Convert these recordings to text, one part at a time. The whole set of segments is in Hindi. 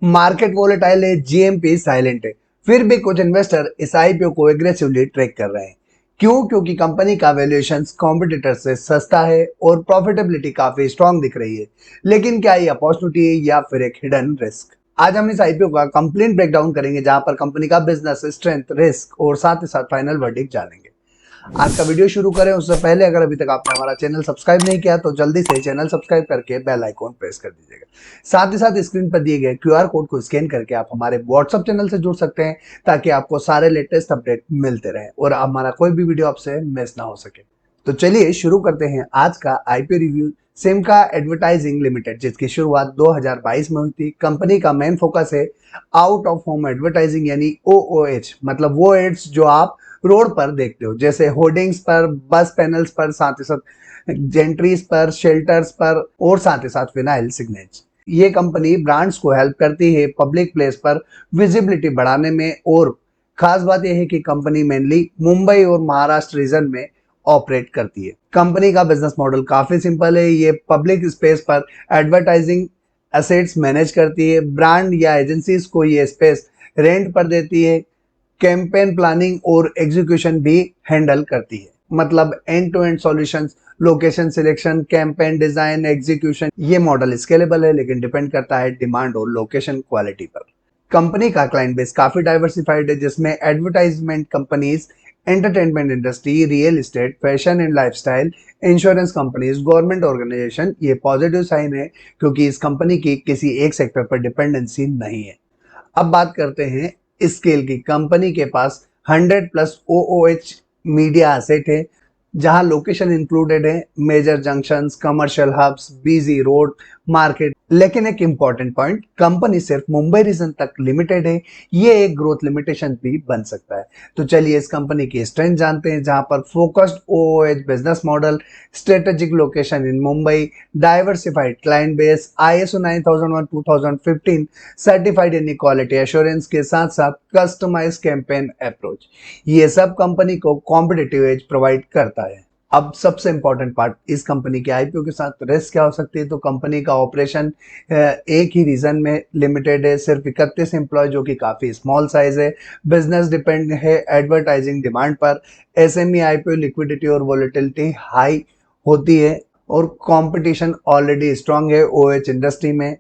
मार्केट वोलेटाइल है, जीएमपी साइलेंट है, फिर भी कुछ इन्वेस्टर इस आईपीओ को एग्रेसिवली ट्रेक कर रहे हैं। क्यों? क्योंकि कंपनी का वैल्यूएशन कॉम्पिटिटर से सस्ता है और प्रॉफिटेबिलिटी काफी स्ट्रांग दिख रही है। लेकिन क्या ये अपॉर्चुनिटी है या फिर एक हिडन रिस्क? आज हम इस आईपीओ का कंप्लीट ब्रेकडाउन करेंगे, जहां पर कंपनी का बिजनेस स्ट्रेंथ, रिस्क और साथ ही साथ फाइनल वर्डिक्ट जानेंगे। आज का वीडियो शुरू करें उससे पहले अगर अभी तक आपने हमारा चैनल सब्सक्राइब नहीं किया तो जल्दी से चैनल सब्सक्राइब करके बेल आइकॉन प्रेस कर दीजिएगा। साथ ही साथ स्क्रीन पर दिए गए क्यूआर कोड को स्कैन करके आप हमारे व्हाट्सएप चैनल से जुड़ सकते हैं, ताकि आपको सारे लेटेस्ट अपडेट मिलते रहें और हमारा कोई भी वीडियो आपसे मिस ना हो सके। तो चलिए शुरू करते हैं आज का IPO review. Simca advertising limited, जिसकी शुरुआत 2022 में हुई थी। कंपनी का मेन फोकस है आउट ऑफ होम एडवर्टाइजिंग यानी ओओएच, मतलब वो एड्स जो आप रोड पर देखते हो, जैसे होर्डिंग्स पर, बस पैनल्स पर, साथ ही साथ जेंट्रीज पर, शेल्टर्स पर और साथ ही साथ फिनाइल सिग्नेज। ये कंपनी ब्रांड्स को हेल्प करती है पब्लिक प्लेस पर विजिबिलिटी बढ़ाने में, और खास बात यह है कि कंपनी मेनली मुंबई और महाराष्ट्र रीजन में ऑपरेट करती है। कंपनी का बिजनेस मॉडल काफी सिंपल है। ये पब्लिक स्पेस पर एडवर्टाइजिंग एसेट्स मैनेज करती है, ब्रांड या एजेंसीज को ये स्पेस रेंट पर देती है, कैंपेन प्लानिंग और एग्जीक्यूशन भी हैंडल करती है। मतलब end to end solutions, location selection, campaign design, execution. ये मॉडल स्केलेबल है, लेकिन डिपेंड करता है डिमांड और लोकेशन क्वालिटी पर। कंपनी का क्लाइंट बेस काफी डाइवर्सिफाइड है, जिसमें advertisement companies, entertainment industry, real estate, fashion and lifestyle, insurance companies, government organisation. ये पॉजिटिव साइन है, क्योंकि इस कंपनी की किसी एक सेक्टर पर डिपेंडेंसी नहीं है। अब बात करते हैं स्केल की। कंपनी के पास 100 प्लस ओओएच मीडिया एसेट है, जहां लोकेशन इंक्लूडेड है major junctions, commercial hubs, busy road, market. लेकिन एक इंपॉर्टेंट पॉइंट, कंपनी सिर्फ मुंबई रीजन तक लिमिटेड है। ये एक ग्रोथ लिमिटेशन भी बन सकता है। तो चलिए इस कंपनी की स्ट्रेंथ जानते हैं, जहां पर focused OOH business model, strategic location in Mumbai, diversified client base, ISO 9001 2015 certified in quality assurance के साथ साथ कस्टमाइज कैंपेन अप्रोच, ये सब कंपनी को कॉम्पिटिटिव एज प्रोवाइड करता है। अब सबसे इंपॉर्टेंट पार्ट, इस कंपनी के आईपीओ के साथ रिस्क क्या हो सकती है? तो कंपनी का ऑपरेशन एक ही रीजन में लिमिटेड है, सिर्फ 31 एम्प्लॉय, जो कि काफी स्मॉल साइज है। बिजनेस डिपेंड है एडवर्टाइजिंग डिमांड पर। एसएमई आईपीओ लिक्विडिटी और वोलेटिलिटी हाई होती है, और कंपटीशन ऑलरेडी स्ट्रांग है ओएच इंडस्ट्री में।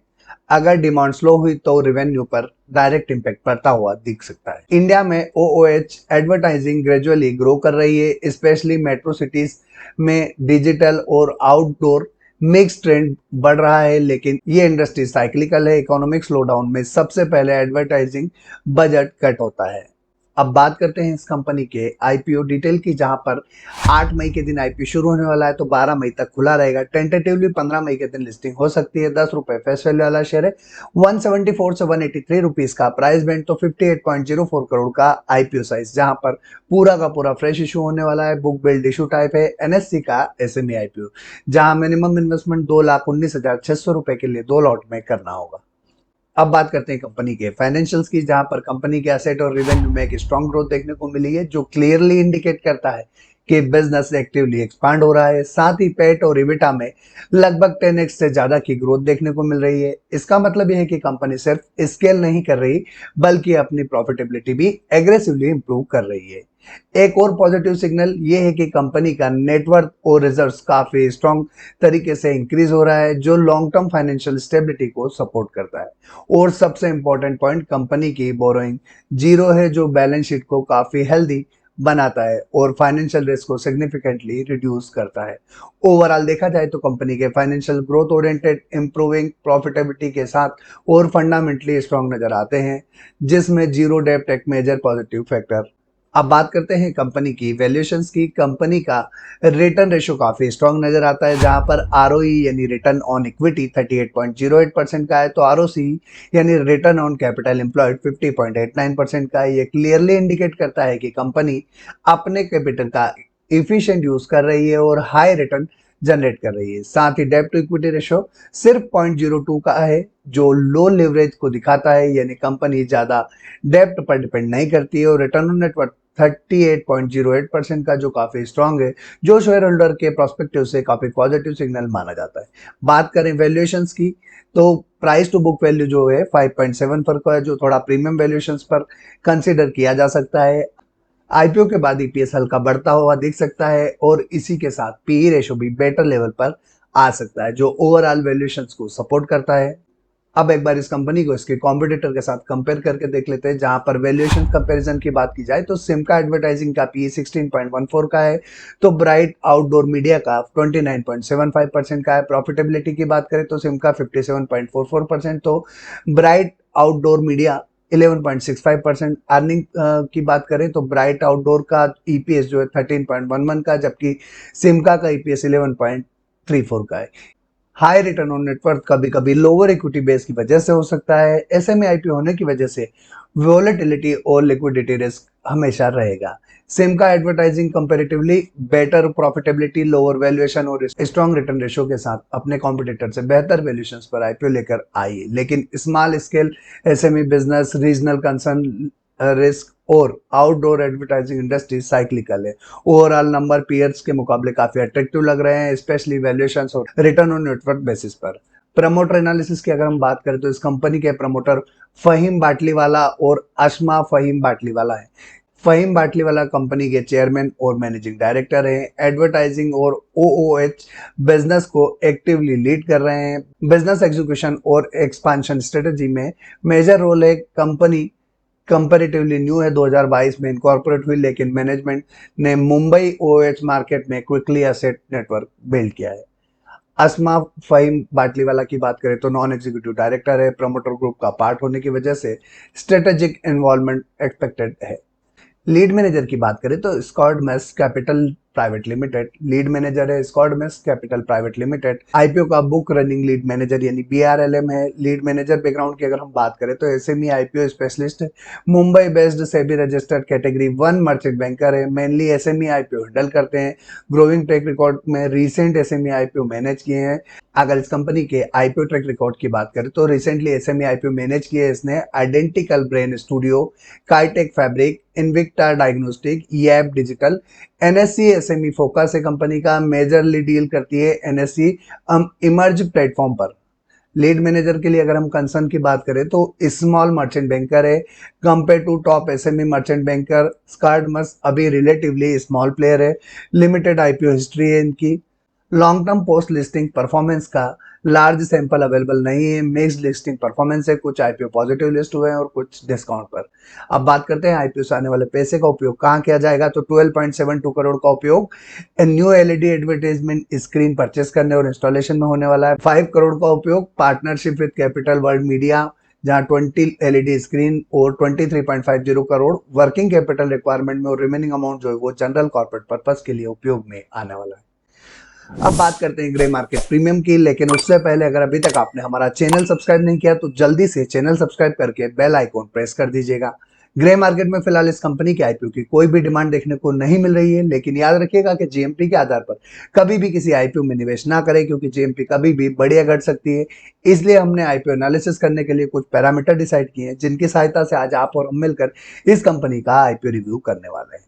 अगर डिमांड स्लो हुई तो रेवेन्यू पर डायरेक्ट इंपैक्ट पड़ता हुआ दिख सकता है। इंडिया में ओओएच एडवर्टाइजिंग ग्रेजुअली ग्रो कर रही है, स्पेशली मेट्रो सिटीज में डिजिटल और आउटडोर मिक्स ट्रेंड बढ़ रहा है। लेकिन ये इंडस्ट्री साइक्लिकल है, इकोनॉमिक स्लोडाउन में सबसे पहले एडवर्टाइजिंग बजट कट होता है। अब बात करते हैं इस कंपनी के आईपीओ डिटेल की, जहां पर 8 मई के दिन आईपीओ शुरू होने वाला है, तो 12 मई तक खुला रहेगा। टेंटेटिवली 15 मई के दिन लिस्टिंग हो सकती है। 10 रुपए फेस वैल्यू वाला शेयर है। 174 से 183 रुपीज का प्राइस बैंड, तो 58.04 करोड़ का आईपीओ साइज, जहां पर पूरा का पूरा फ्रेश इशू होने वाला है। बुक बिल्ड इशू टाइप है। एनएससी का एसएमई आईपीओ, जहां मिनिमम इन्वेस्टमेंट 2,19,600 रुपए के लिए 2 लॉट में करना होगा। अब बात करते हैं कंपनी के फाइनेंशियल्स की, जहां पर कंपनी के एसेट और रेवेन्यू में एक स्ट्रॉन्ग ग्रोथ देखने को मिली है, जो क्लियरली इंडिकेट करता है कि बिजनेस एक्टिवली एक्सपांड हो रहा है। साथ ही पेट और इबिटा में लगभग 10x से ज्यादा की ग्रोथ देखने को मिल रही है। इसका मतलब यह है कि कंपनी सिर्फ स्केल नहीं कर रही, बल्कि अपनी प्रॉफिटेबिलिटी भी एग्रेसिवली इंप्रूव कर रही है। एक और पॉजिटिव सिग्नल ये है कि कंपनी का नेटवर्थ और रिजर्व्स काफी स्ट्रॉन्ग तरीके से इंक्रीज हो रहा है, जो लॉन्ग टर्म फाइनेंशियल स्टेबिलिटी को सपोर्ट करता है। और सबसे इंपॉर्टेंट पॉइंट, कंपनी की बोरोइंग जीरो है, जो बैलेंस शीट को काफी हेल्दी बनाता है और फाइनेंशियल रिस्क को सिग्निफिकेंटली रिड्यूस करता है। ओवरऑल देखा जाए तो कंपनी के financial growth oriented, improving profitability के साथ और फंडामेंटली स्ट्रॉन्ग नजर आते हैं, जिसमें जीरो डेब्ट एक मेजर पॉजिटिव फैक्टर। अब बात करते हैं कंपनी की वैल्यूएशंस की। कंपनी का रिटर्न रेशियो काफी स्ट्रांग नजर आता है, जहां पर आरओई यानी रिटर्न ऑन इक्विटी 38.08% का है, तो आरओसी यानी रिटर्न ऑन कैपिटल एम्प्लॉयड 50.89% का है। ये क्लियरली इंडिकेट करता है कि कंपनी अपने कैपिटल का इफिशिएंट यूज कर रही है और हाई रिटर्न जनरेट कर रही है। साथ ही डेब्ट टू इक्विटी रेशियो सिर्फ 0.02 का है, जो लो लेवरेज को दिखाता है, यानी कंपनी ज्यादा डेब्ट पर डिपेंड नहीं करती है। और रिटर्न ऑन नेटवर्थ 38.08% का, जो काफी स्ट्रांग है, जो शेयर होल्डर के प्रोस्पेक्टिव से काफी पॉजिटिव सिग्नल माना जाता है। बात करें वैल्यूएशंस की, तो प्राइस टू बुक वैल्यू जो है 5.7 का है, जो थोड़ा प्रीमियम वैल्यूएशंस पर कंसीडर किया जा सकता है। आईपीओ के बाद ईपीएस हल्का बढ़ता हुआ दिख सकता है और इसी के साथ पीई रेशो भी बेटर लेवल पर आ सकता है, जो ओवरऑल वैल्यूएशंस को सपोर्ट करता है। अब एक बार इस कंपनी को इसके कॉम्पिटिटर के साथ कंपेयर करके देख लेते हैं। जहां पर वैल्यूएशन कंपैरिजन की बात की जाए तो सिमका एडवर्टाइजिंग का पीई 16.14 का है, तो ब्राइट आउटडोर मीडिया का 29.75% का है। प्रॉफिटेबिलिटी की बात करें तो सिमका 57.44%, तो ब्राइट आउटडोर मीडिया 11.65%। अर्निंग की बात करें तो ब्राइट आउटडोर का ईपीएस जो है 13.11 का, जबकि सिमका का ईपीएस 11.34 का है। हाई रिटर्न ऑन नेटवर्थ कभी कभी लोअर इक्विटी बेस की वजह से हो सकता है। एसएमए आईपीओ होने की वजह से वोलेटिलिटी और लिक्विडिटी रिस्क हमेशा रहेगा। Simca advertising comparatively better profitability, lower valuation और स्ट्रॉन्ग रिटर्न रेशियो के साथ अपने कॉम्पिटिटर से बेहतर वैल्यूएशंस पर आईपीओ लेकर आई है। लेकिन small scale SME business, regional concern risk और आउटडोर एडवर्टाइजिंग इंडस्ट्री साइक्लिकल है। ओवरऑल नंबर पीयर्स के मुकाबले काफी अट्रैक्टिव लग रहे हैं, स्पेशली वैल्यूएशंस और रिटर्न ऑन नेटवर्थ बेसिस पर। प्रमोटर एनालिसिस की अगर हम बात करें तो इस कंपनी के प्रमोटर फहीम बाटलीवाला और अशमा फहीम बाटलीवाला है। फहीम बाटलीवाला कंपनी के चेयरमैन और मैनेजिंग डायरेक्टर हैं। एडवर्टाइजिंग और ओओएच बिजनेस को एक्टिवली लीड कर रहे हैं। बिजनेस एग्जीक्यूशन और एक्सपांशन स्ट्रेटजी में मेजर रोल है। कंपनी कंपैरेटिवली न्यू है, 2022 में इनकॉर्पोरेट हुई, लेकिन मैनेजमेंट ने मुंबई ओएच मार्केट में क्विकली एसेट नेटवर्क बिल्ड किया है। अस्मा फहीम बाटलीवाला की बात करें तो नॉन एग्जीक्यूटिव डायरेक्टर है। प्रमोटर ग्रुप का पार्ट होने की वजह से स्ट्रेटेजिक इन्वॉल्वमेंट एक्सपेक्टेड है। लीड मैनेजर की बात करें तो Scott Mace capital private limited lead manager है। Scott Mace capital private limited IPO का बुक रनिंग लीड मैनेजर यानी बीआरएलएम है। लीड मैनेजर बैकग्राउंड की अगर हम बात करें तो एसएमई आईपीओ स्पेशलिस्ट है। Mumbai based SEBI registered category 1 merchant banker है। मेनली एसएमई आईपीओ हैंडल करते हैं। ग्रोइंग ट्रैक रिकॉर्ड में रिसेंट एसएमई आईपीओ मैनेज किए हैं। अगर इस कंपनी के आईपीओ ट्रैक रिकॉर्ड की बात करें तो रिसेंटली एसएमई आईपीओ मैनेज किए इसने identical brain studio, Kaytex fabric, Invicta diagnostic, Yaap digital. NSE SME focus है कंपनी का, मेजरली डील करती है एनएससी इमर्ज प्लेटफॉर्म पर। लीड मैनेजर के लिए अगर हम कंसर्न की बात करें तो स्मॉल मर्चेंट बैंकर है। Compare to top SME merchant banker, स्कार्डमस अभी रिलेटिवली स्मॉल प्लेयर है। लिमिटेड आईपीओ हिस्ट्री है इनकी। Long term post listing performance का लार्ज सैंपल अवेलेबल नहीं है। मिक्स्ड लिस्टिंग परफॉर्मेंस है, कुछ आईपीओ पॉजिटिव लिस्ट हुए हैं और कुछ डिस्काउंट पर। अब बात करते हैं आईपीओ से आने वाले पैसे का उपयोग कहाँ किया जाएगा, तो 12.72 करोड़ का उपयोग new LED advertisement screen purchase करने और इंस्टॉलेशन में होने वाला है। 5 करोड़ का उपयोग partnership with capital world media, जहां 20 एलईडी स्क्रीन और 23.50 करोड़ वर्किंग कैपिटल रिक्वायरमेंट में, और रिमेनिंग अमाउंट जो है वो जनरल कॉर्पोरेट पर्पस के लिए उपयोग में आने वाला है। अब बात करते हैं ग्रे मार्केट प्रीमियम की, लेकिन उससे पहले अगर अभी तक आपने हमारा चैनल सब्सक्राइब नहीं किया तो जल्दी से चैनल सब्सक्राइब करके बेल आइकॉन प्रेस कर दीजिएगा। ग्रे मार्केट में फिलहाल इस कंपनी के आईपीओ की कोई भी डिमांड देखने को नहीं मिल रही है, लेकिन याद रखिएगा कि जीएमपी के आधार पर कभी भी किसी आईपीओ में निवेश ना करें, क्योंकि जीएमपी कभी भी बढ़ या घट सकती है। इसलिए हमने आईपीओ एनालिसिस करने के लिए कुछ पैरामीटर डिसाइड किए हैं, जिनकी सहायता से आज आप और हम मिलकर इस कंपनी का आईपीओ रिव्यू करने वाले हैं।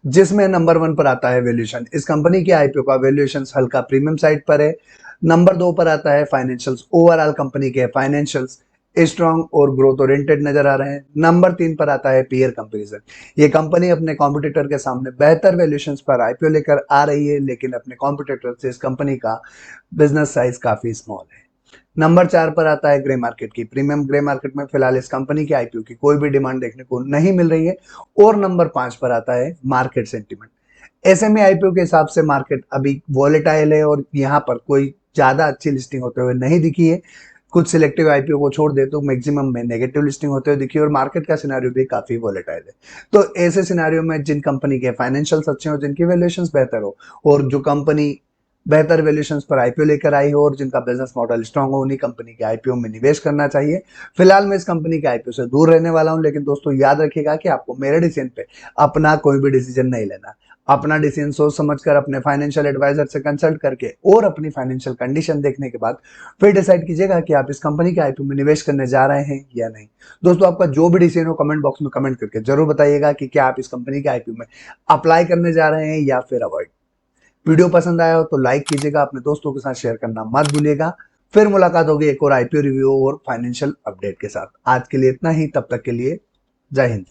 जिसमें नंबर 1 पर आता है वैल्यूएशन। इस कंपनी के आईपीओ का वैल्यूएशन हल्का प्रीमियम साइड पर है। नंबर 2 पर आता है फाइनेंशियल्स। ओवरऑल कंपनी के फाइनेंशियल्स स्ट्रॉन्ग और ग्रोथ ओरिएंटेड नजर आ रहे हैं। नंबर 3 पर आता है पीयर कंपैरिजन। ये कंपनी अपने कॉम्पिटिटर के सामने बेहतर वैल्यूएशंस पर आईपीओ लेकर आ रही है, लेकिन अपने कॉम्पिटिटर से इस कंपनी का बिजनेस साइज काफी स्मॉल है। नंबर 4 पर आता है ग्रे मार्केट की प्रीमियम। ग्रे मार्केट में फिलहाल इस कंपनी के आईपीओ की कोई भी डिमांड देखने को नहीं मिल रही है। और नंबर 5 पर आता है मार्केट सेंटीमेंट। एसएमई आईपीओ के हिसाब से मार्केट अभी वॉलेटाइल है और यहाँ पर कोई ज्यादा अच्छी लिस्टिंग होते हुए नहीं दिखी है। कुछ सिलेक्टिव आईपीओ को छोड़ दे तो मैक्सिमम में नेगेटिव लिस्टिंग होते हुए दिखी, और मार्केट का सिनेरियो भी काफी वॉलेटाइल है। तो ऐसे सिनेरियो में जिन कंपनी के फाइनेंशियल्स अच्छे हो, जिनकी वैल्यूएशंस बेहतर हो, और जो कंपनी बेहतर वैल्यूएशंस पर आईपीओ लेकर आई हो और जिनका बिजनेस मॉडल स्ट्रांग हो, उन्हीं कंपनी के आईपीओ में निवेश करना चाहिए। फिलहाल मैं इस कंपनी के आईपीओ से दूर रहने वाला हूं, लेकिन दोस्तों याद रखिएगा कि आपको मेरे डिसीजन पे अपना कोई भी डिसीजन नहीं लेना। अपना डिसीजन सोच समझकर अपने फाइनेंशियल एडवाइजर से कंसल्ट करके और अपनी फाइनेंशियल कंडीशन देखने के बाद फिर डिसाइड कीजिएगा कि आप इस कंपनी के आईपीओ में निवेश करने जा रहे हैं या नहीं। दोस्तों, आपका जो भी डिसीजन हो कमेंट बॉक्स में कमेंट करके जरूर बताइएगा कि क्या आप इस कंपनी के आईपीओ में अप्लाई करने जा रहे हैं या फिर अवॉइड। वीडियो पसंद आया हो तो लाइक कीजिएगा, अपने दोस्तों के साथ शेयर करना मत भूलिएगा। फिर मुलाकात होगी एक और आईपीओ रिव्यू और फाइनेंशियल अपडेट के साथ। आज के लिए इतना ही, तब तक के लिए जय हिंद।